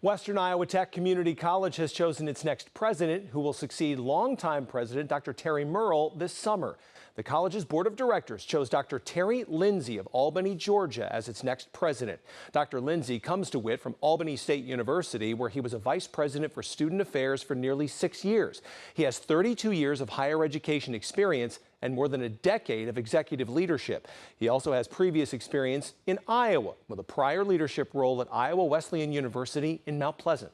Western Iowa Tech Community College has chosen its next president, who will succeed longtime president Dr. Terry Merle this summer. The college's board of directors chose Dr. Terry Lindsay of Albany, Georgia, as its next president. Dr. Lindsay comes to WIT from Albany State University, where he was a vice president for student affairs for nearly 6 years. He has 32 years of higher education experience and more than a decade of executive leadership. He also has previous experience in Iowa with a prior leadership role at Iowa Wesleyan University in Mount Pleasant.